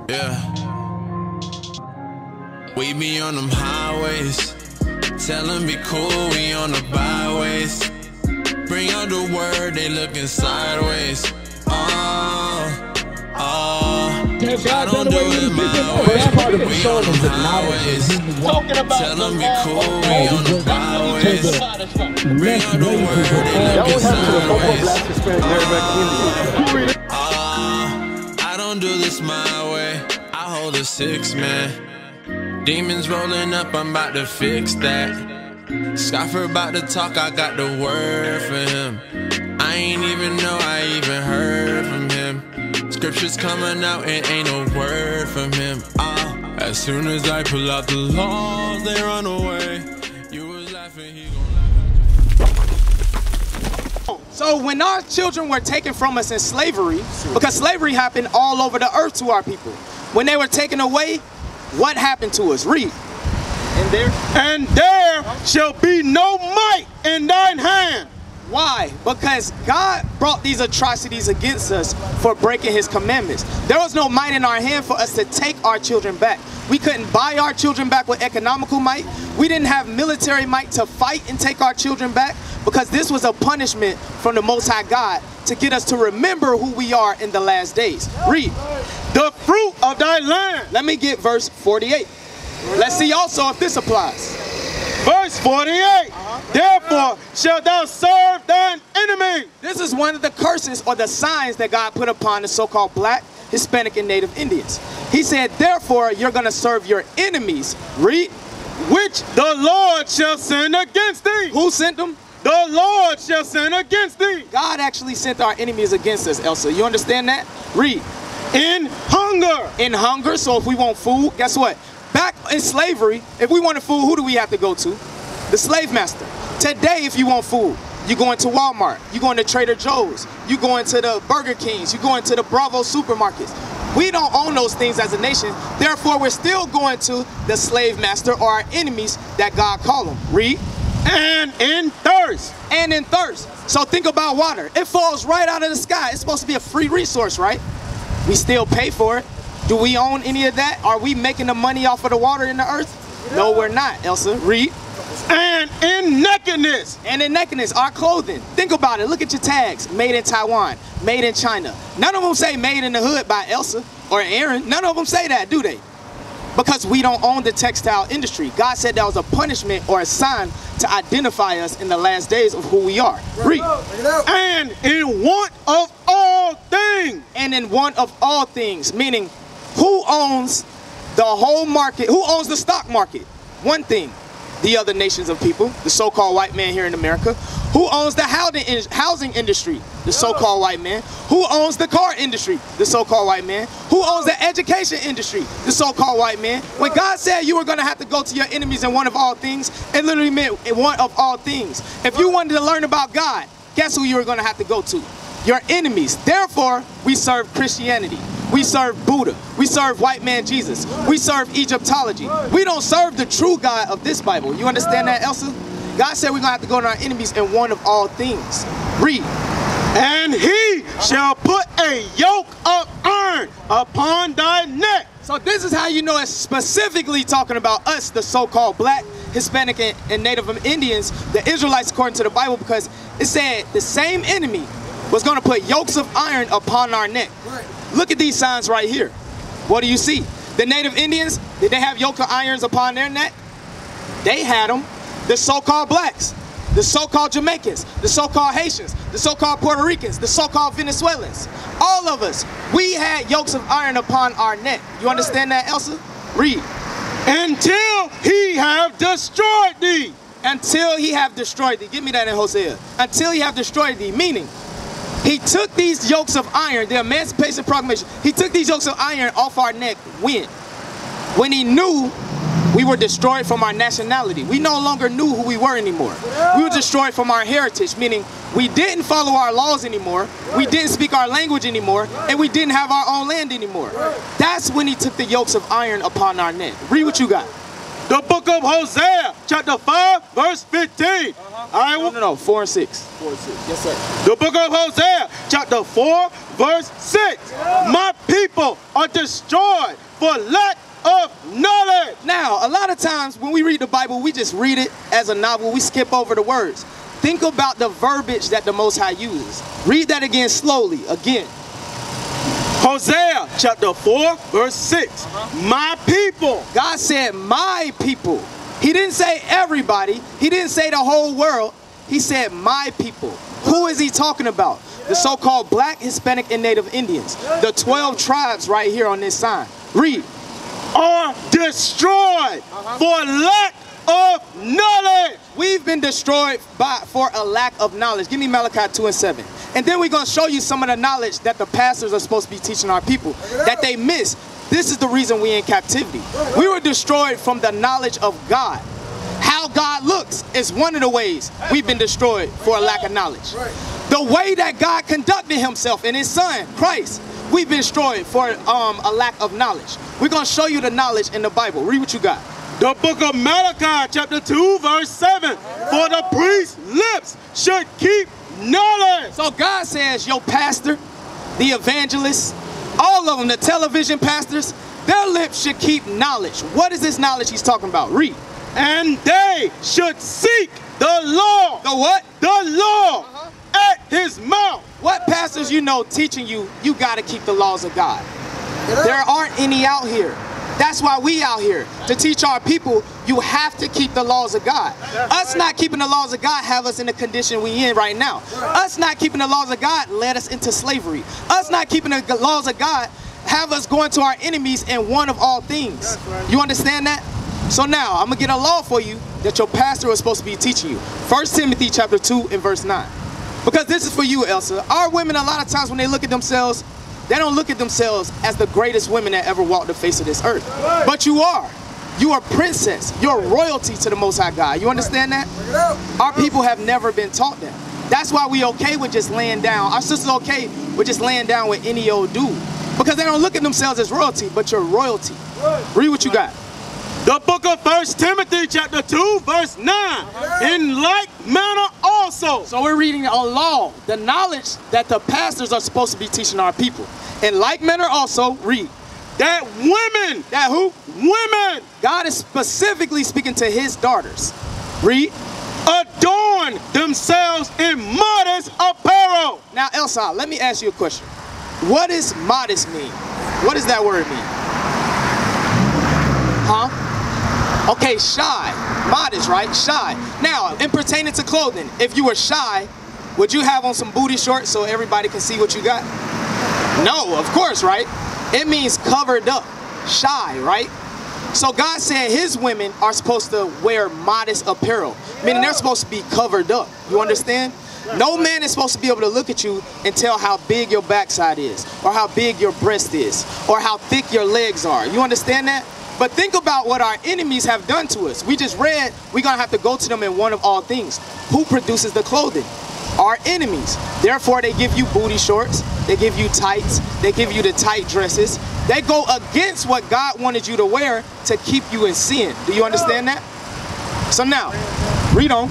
Yeah. We be on them highways. Tell them be cool, we on the byways. Bring out the word, they looking sideways. I don't do it my way. We on them highways. Tell them be cool, we on the byways. Bring out the word, they looking sideways. I don't do this my way. I hold a 6-man. Demons rolling up, I'm about to fix that. Scoffer about to talk, I got the word for him. I ain't even know I even heard from him. Scriptures coming out and ain't no word from him. As soon as I pull out the laws, they run away. You was laughing, he gon' laugh. So when our children were taken from us in slavery, because slavery happened all over the earth to our people, when they were taken away, what happened to us? Read. And there shall be no might in thine hand. Why? Because God brought these atrocities against us for breaking his commandments. There was no might in our hand for us to take our children back. We couldn't buy our children back with economical might. We didn't have military might to fight and take our children back, because this was a punishment from the Most High God to get us to remember who we are in the last days. Read. The fruit of thy land. Let me get verse 48. Let's see also if this applies. Verse 48. Therefore shalt thou serve thine enemy. This is one of the curses or the signs that God put upon the so-called Black, Hispanic, and Native Indians. He said, therefore, you're going to serve your enemies. Read. Which the Lord shall send against thee. Who sent them? The Lord shall send against thee. God actually sent our enemies against us, Elsa. You understand that? Read. In hunger. In hunger. So if we want food, guess what? Back in slavery, if we wanted food, who do we have to go to? The slave master. Today, if you want food, you go into Walmart, you go into Trader Joe's, you go into the Burger Kings, you go into the Bravo supermarkets. We don't own those things as a nation. Therefore, we're still going to the slave master or our enemies that God called them. Read. And in thirst. And in thirst. So think about water. It falls right out of the sky. It's supposed to be a free resource, right? We still pay for it. Do we own any of that? Are we making the money off of the water in the earth? No, we're not, Elsa. Read. And in nakedness. And in nakedness, our clothing. Think about it. Look at your tags. Made in Taiwan. Made in China. None of them say made in the hood by Elsa or Aaron. None of them say that, do they? Because we don't own the textile industry. God said that was a punishment or a sign to identify us in the last days of who we are. Read. And in want of all things. And in want of all things. Meaning, who owns the whole market? Who owns the stock market? One thing. The other nations of people, the so-called white man here in America. Who owns the housing industry? The so-called white man. Who owns the car industry? The so-called white man. Who owns the education industry? The so-called white man. When God said you were going to have to go to your enemies in one of all things, it literally meant in one of all things. If you wanted to learn about God, guess who you were going to have to go to? Your enemies. Therefore, we serve Christianity. We serve Buddha. We serve white man Jesus. We serve Egyptology. We don't serve the true God of this Bible. You understand that, Elsa? God said we're going to have to go to our enemies in one of all things. Read. And he shall put a yoke of iron upon thy neck. So this is how you know it's specifically talking about us, the so-called Black, Hispanic, and Native Indians, the Israelites according to the Bible, because it said the same enemy was going to put yokes of iron upon our neck. Right. Look at these signs right here. What do you see? The Native Indians, did they have yoke of irons upon their neck? They had them. The so-called Blacks, the so-called Jamaicans, the so-called Haitians, the so-called Puerto Ricans, the so-called Venezuelans. All of us, we had yokes of iron upon our neck. You understand that, Elsa? Read. Until he have destroyed thee. Until he have destroyed thee. Give me that in Hosea. Until he have destroyed thee. Meaning, he took these yokes of iron, the Emancipation Proclamation, he took these yokes of iron off our neck. When? When he knew we were destroyed from our nationality. We no longer knew who we were anymore. We were destroyed from our heritage, meaning we didn't follow our laws anymore, we didn't speak our language anymore, and we didn't have our own land anymore. That's when he took the yokes of iron upon our neck. Read what you got. The book of Hosea, chapter 5, verse 15. All right. No, 4 and 6. 4 and 6. Yes, sir. The book of Hosea, chapter 4, verse 6. My people are destroyed for lack of knowledge. Now, a lot of times when we read the Bible, we just read it as a novel. We skip over the words. Think about the verbiage that the Most High uses. Read that again slowly. Again. Hosea chapter 4 verse 6. My people. God said my people. He didn't say everybody. He didn't say the whole world. He said my people. Who is he talking about? The so-called Black, Hispanic, and Native Indians. The 12 tribes right here on this sign. Read. Are destroyed for lack of knowledge. We've been destroyed for a lack of knowledge. Give me Malachi 2 and 7. And then we're going to show you some of the knowledge that the pastors are supposed to be teaching our people that they miss. This is the reason we're in captivity. We were destroyed from the knowledge of God. How God looks is one of the ways we've been destroyed for a lack of knowledge. The way that God conducted himself in his son, Christ, we've been destroyed for a lack of knowledge. We're going to show you the knowledge in the Bible. Read what you got. The book of Malachi chapter 2 verse 7. For the priest's lips should keep knowledge. So God says your pastor, the evangelists, all of them, the television pastors, their lips should keep knowledge. What is this knowledge he's talking about? Read. And they should seek the law. The what? The law at his mouth. What pastors you know teaching you, you got to keep the laws of God? There aren't any out here. That's why we out here, to teach our people, you have to keep the laws of God. Us not keeping the laws of God have us in the condition we in right now. Us not keeping the laws of God led us into slavery. Us not keeping the laws of God have us going to our enemies in one of all things. You understand that? So now, I'm going to get a law for you that your pastor is supposed to be teaching you. 1 Timothy chapter 2 and verse 9. Because this is for you, Elsa. Our women, a lot of times when they look at themselves, they don't look at themselves as the greatest women that ever walked the face of this earth. But you are. You are princess. You're royalty to the Most High God. You understand that? Our people have never been taught that. That's why we okay with just laying down. Our sisters okay with just laying down with any old dude. Because they don't look at themselves as royalty, but you're royalty. Read what you got. The book of 1 Timothy chapter 2 verse 9. In like manner also. So we're reading a law, the knowledge that the pastors are supposed to be teaching our people. In like manner also, read. That women. That who? Women. God is specifically speaking to his daughters. Read. Adorn themselves in modest apparel. Now, Elsa, let me ask you a question. What does modest mean? What does that word mean? Huh? Okay, shy. Modest, right? Shy. Now, in pertaining to clothing, if you were shy, would you have on some booty shorts so everybody can see what you got? No, of course, right? It means covered up. Shy, right? So God said his women are supposed to wear modest apparel, meaning they're supposed to be covered up. You understand? No man is supposed to be able to look at you and tell how big your backside is, or how big your breast is, or how thick your legs are. You understand that? But think about what our enemies have done to us. We just read we're going to have to go to them in one of all things. Who produces the clothing? Our enemies. Therefore, they give you booty shorts. They give you tights. They give you the tight dresses. They go against what God wanted you to wear to keep you in sin. Do you understand that? So now, read on.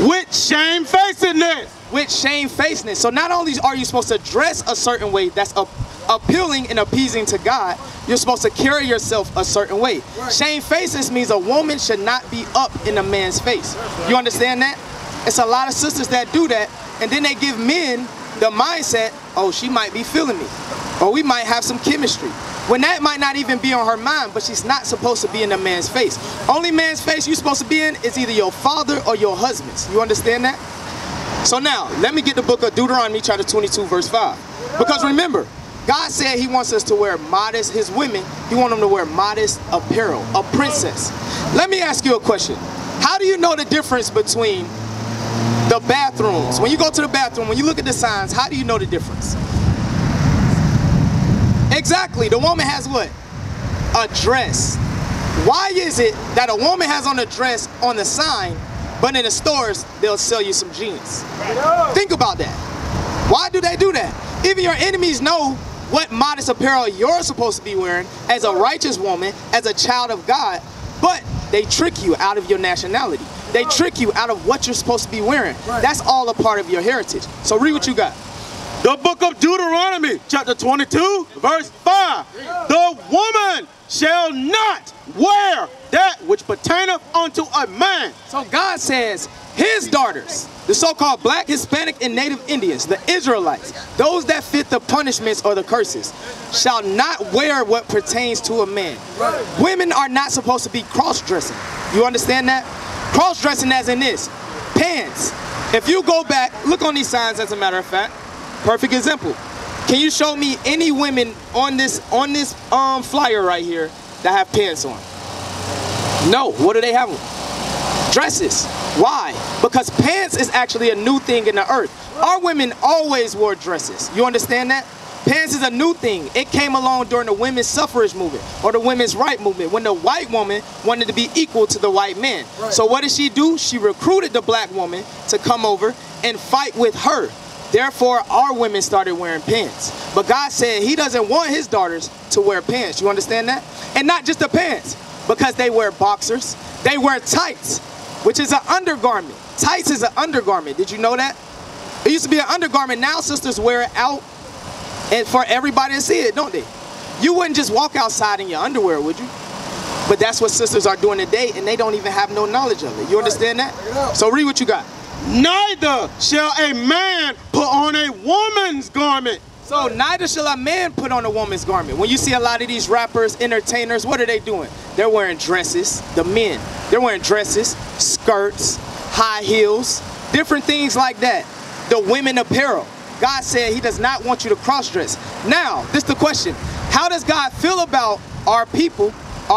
With shamefacedness. With shamefacedness. So not only are you supposed to dress a certain way that's appealing and appeasing to God, you're supposed to carry yourself a certain way. Shamefacedness means a woman should not be up in a man's face. You understand that? It's a lot of sisters that do that, and then they give men the mindset, oh, she might be feeling me, or we might have some chemistry. When that might not even be on her mind, but she's not supposed to be in a man's face. Only man's face you're supposed to be in is either your father or your husband's. You understand that? So now, let me get the book of Deuteronomy chapter 22, verse 5. Because remember, God said he wants us to wear modest, his women, he wants them to wear modest apparel, a princess. Let me ask you a question. How do you know the difference between the bathrooms? When you go to the bathroom, when you look at the signs, how do you know the difference? Exactly, the woman has what? A dress. Why is it that a woman has on a dress on the sign, but in the stores, they'll sell you some jeans? Think about that. Why do they do that? Even your enemies know what modest apparel you're supposed to be wearing as a righteous woman, as a child of God, but they trick you out of your nationality. They trick you out of what you're supposed to be wearing. That's all a part of your heritage. So read what you got. The book of Deuteronomy, chapter 22, verse 5. The woman shall not wear that which pertaineth unto a man. So God says his daughters, the so-called black, Hispanic, and native Indians, the Israelites, those that fit the punishments or the curses, shall not wear what pertains to a man. Women are not supposed to be cross-dressing. You understand that? Cross-dressing as in this, pants. If you go back, look on these signs as a matter of fact. Perfect example. Can you show me any women on this flyer right here that have pants on? No. What do they have on? Dresses. Why? Because pants is actually a new thing in the earth. Our women always wore dresses. You understand that? Pants is a new thing. It came along during the women's suffrage movement or the women's right movement when the white woman wanted to be equal to the white man. So what did she do? She recruited the black woman to come over and fight with her. Therefore, our women started wearing pants. But God said he doesn't want his daughters to wear pants. You understand that? And not just the pants, because they wear boxers. They wear tights, which is an undergarment. Tights is an undergarment. Did you know that? It used to be an undergarment. Now sisters wear it out and for everybody to see it, don't they? You wouldn't just walk outside in your underwear, would you? But that's what sisters are doing today, and they don't even have no knowledge of it. You understand that? So read what you got. Neither shall a man put on a woman's garment. So neither shall a man put on a woman's garment. When you see a lot of these rappers, entertainers, what are they doing? They're wearing dresses, the men. They're wearing dresses, skirts, high heels, different things like that. The women apparel. God said he does not want you to cross-dress. Now, this is the question. How does God feel about our people,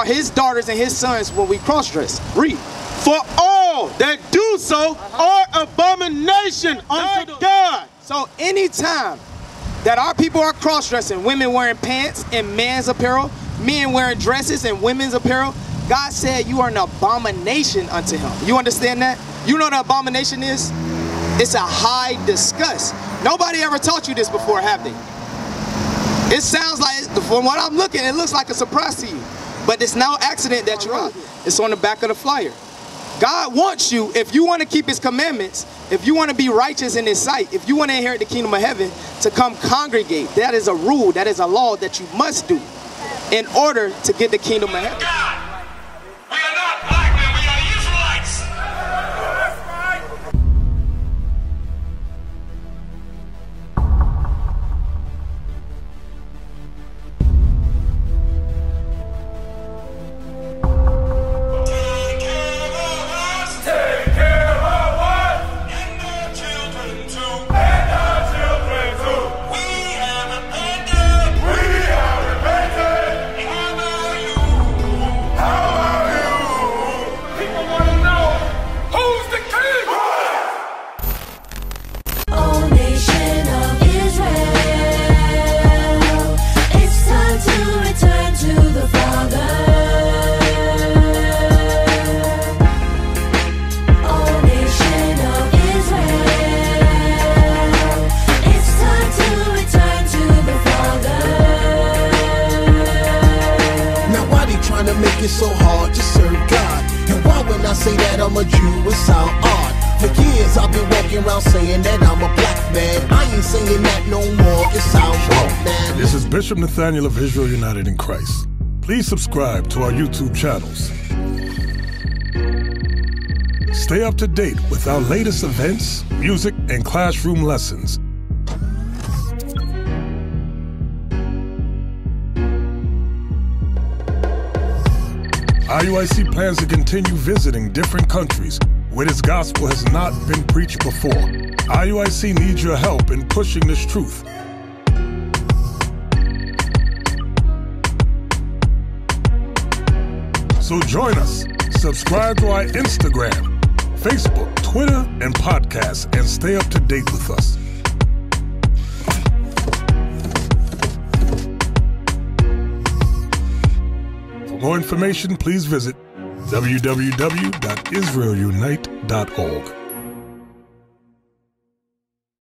his daughters and his sons when we cross-dress? Read. For all that do so are abomination unto God. So anytime that our people are cross-dressing, women wearing pants and man's apparel, men wearing dresses and women's apparel, God said you are an abomination unto him. You understand that? You know what an abomination is? It's a high disgust. Nobody ever taught you this before, have they? It sounds like, from what I'm looking, it looks like a surprise to you. But it's no accident that you're on. It's on the back of the flyer. God wants you, if you want to keep his commandments, if you want to be righteous in his sight, if you want to inherit the kingdom of heaven, to come congregate. That is a rule, that is a law that you must do in order to get the kingdom of heaven. God, we are not black men, we are Israelites. Make it so hard to serve God. And why when I say that I'm a Jew, it sound odd. For years I've been walking around saying that I'm a black man. I ain't saying that no more, it sounds wrong, man. This is Bishop Nathaniel of Israel United in Christ. Please subscribe to our YouTube channels. Stay up to date with our latest events, music, and classroom lessons. IUIC plans to continue visiting different countries where this gospel has not been preached before. IUIC needs your help in pushing this truth. So join us. Subscribe to our Instagram, Facebook, Twitter, and podcasts, and stay up to date with us. For more information, please visit www.israelunite.org.